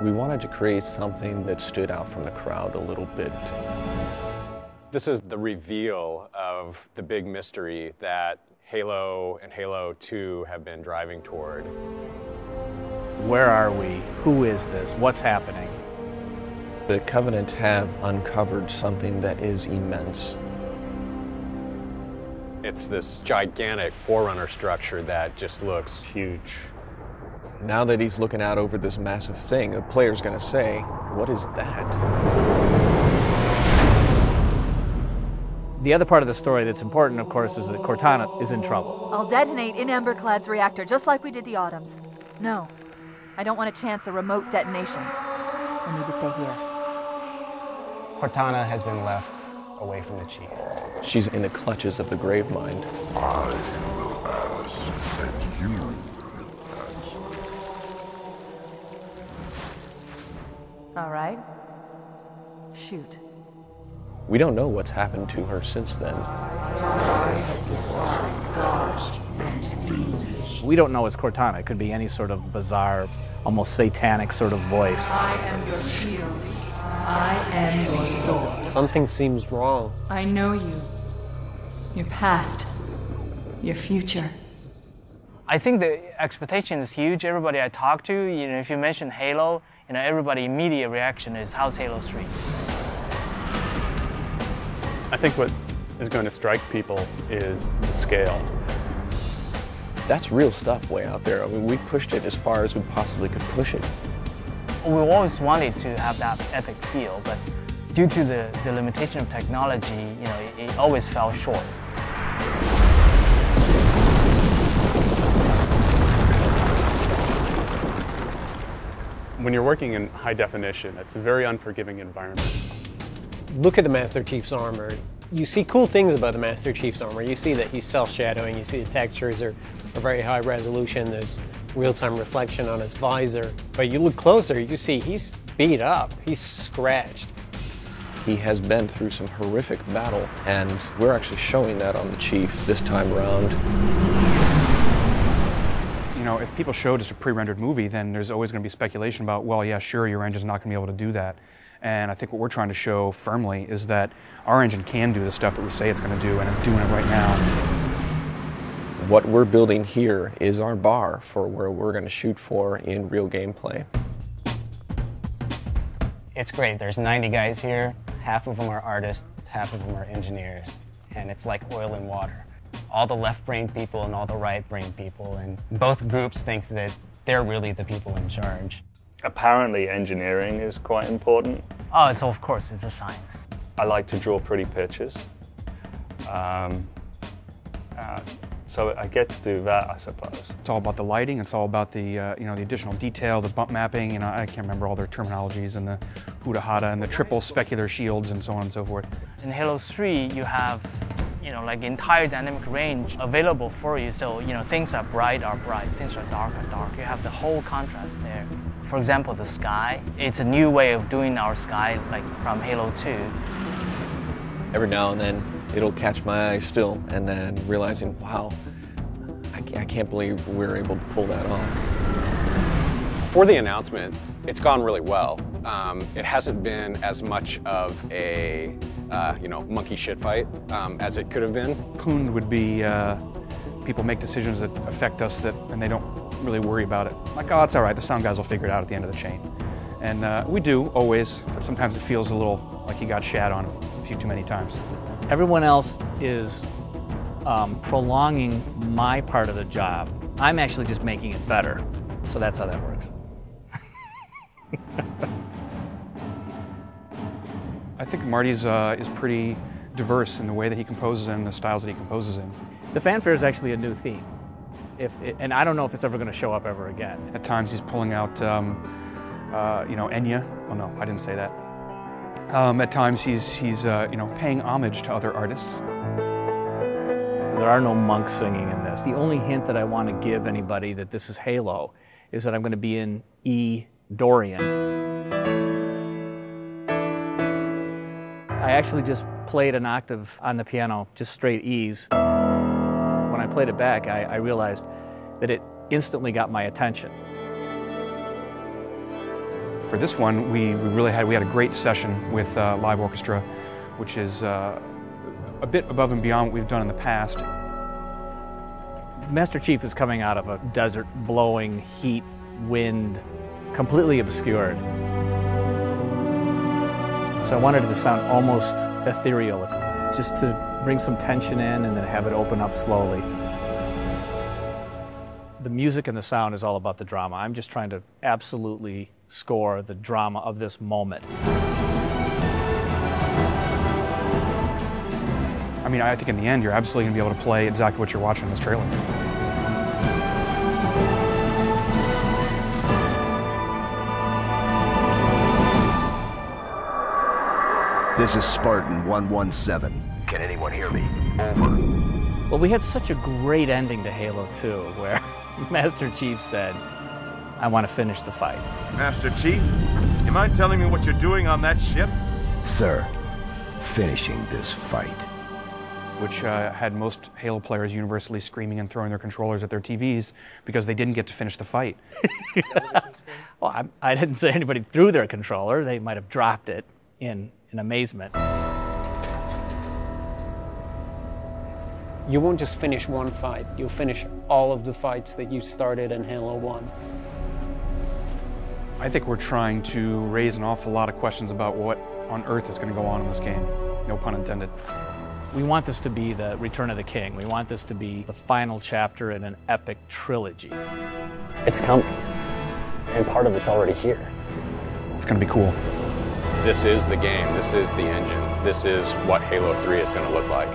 We wanted to create something that stood out from the crowd a little bit. This is the reveal of the big mystery that Halo and Halo 2 have been driving toward. Where are we? Who is this? What's happening? The Covenant have uncovered something that is immense. It's this gigantic Forerunner structure that just looks huge. Now that he's looking out over this massive thing, the player's gonna say, what is that? The other part of the story that's important, of course, is that Cortana is in trouble. I'll detonate in Emberclad's reactor, just like we did the Autumns. No, I don't want to chance a remote detonation. I need to stay here. Cortana has been left away from the Chief. She's in the clutches of the Gravemind. I will ask, and you will answer. All right. Shoot. We don't know what's happened to her since then. We don't know it's Cortana. It could be any sort of bizarre, almost satanic sort of voice. I am your shield. I am your sword. Something seems wrong. I know you. Your past. Your future. I think the expectation is huge. Everybody I talk to, if you mention Halo, everybody immediate reaction is, how's Halo 3? I think what is going to strike people is the scale. That's real stuff way out there. I mean, we pushed it as far as we possibly could push it. We always wanted to have that epic feel, but due to the limitation of technology, it always fell short. When you're working in high definition, it's a very unforgiving environment. Look at the Master Chief's armor. You see cool things about the Master Chief's armor. You see that he's self-shadowing. You see the textures are very high resolution. There's real-time reflection on his visor. But you look closer, you see he's beat up. He's scratched. He has been through some horrific battle, and we're actually showing that on the Chief this time around. If people show just a pre-rendered movie, then there's always going to be speculation about, well, yeah, sure, your engine's not going to be able to do that. And I think what we're trying to show firmly is that our engine can do the stuff that we say it's going to do, and it's doing it right now. What we're building here is our bar for where we're going to shoot for in real gameplay. It's great. There's 90 guys here. Half of them are artists, half of them are engineers. And it's like oil and water. All the left-brain people and all the right-brain people, and both groups think that they're really the people in charge. Apparently engineering is quite important. Oh, of course, it's a science. I like to draw pretty pictures. So I get to do that, I suppose. It's all about the lighting, it's all about the the additional detail, the bump mapping, I can't remember all their terminologies, and the Hudahada and the triple specular shields and so on and so forth. In Halo 3, you have like entire dynamic range available for you. So, things are bright, things are dark. You have the whole contrast there. For example, the sky. It's a new way of doing our sky, like from Halo 2. Every now and then, it'll catch my eye still, and then realizing, wow, I can't believe we're able to pull that off. For the announcement, it's gone really well. It hasn't been as much of a monkey shit fight as it could have been. Poon would be people make decisions that affect us and they don't really worry about it. Like, oh, it's all right, the sound guys will figure it out at the end of the chain. And we do, always, but sometimes it feels a little like you got shat on a few too many times. Everyone else is prolonging my part of the job. I'm actually just making it better. So that's how that works. I think Marty's is pretty diverse in the way that he composes and the styles that he composes in. The fanfare is actually a new theme. And I don't know if it's ever going to show up ever again. At times he's pulling out, Enya. Oh no, I didn't say that. At times he's paying homage to other artists. There are no monks singing in this. The only hint that I want to give anybody that this is Halo is that I'm going to be in E Dorian. I actually just played an octave on the piano, just straight E's. When I played it back, I realized that it instantly got my attention. For this one, we had a great session with live orchestra, which is a bit above and beyond what we've done in the past. Master Chief is coming out of a desert, blowing heat, wind, completely obscured. So I wanted it to sound almost ethereal, just to bring some tension in and then have it open up slowly. The music and the sound is all about the drama. I'm just trying to absolutely score the drama of this moment. I mean, I think in the end, you're absolutely going to be able to play exactly what you're watching in this trailer. This is Spartan 117. Can anyone hear me? Over. Well, we had such a great ending to Halo 2 where Master Chief said, I want to finish the fight. Master Chief, you mind telling me what you're doing on that ship? Sir, finishing this fight. Which had most Halo players universally screaming and throwing their controllers at their TVs because they didn't get to finish the fight. Well, I didn't say anybody threw their controller. They might have dropped it in amazement. You won't just finish one fight, you'll finish all of the fights that you started in Halo 1. I think we're trying to raise an awful lot of questions about what on earth is going to go on in this game. No pun intended. We want this to be the Return of the King. We want this to be the final chapter in an epic trilogy. It's coming, and part of it's already here. It's going to be cool. This is the game, this is the engine, this is what Halo 3 is going to look like.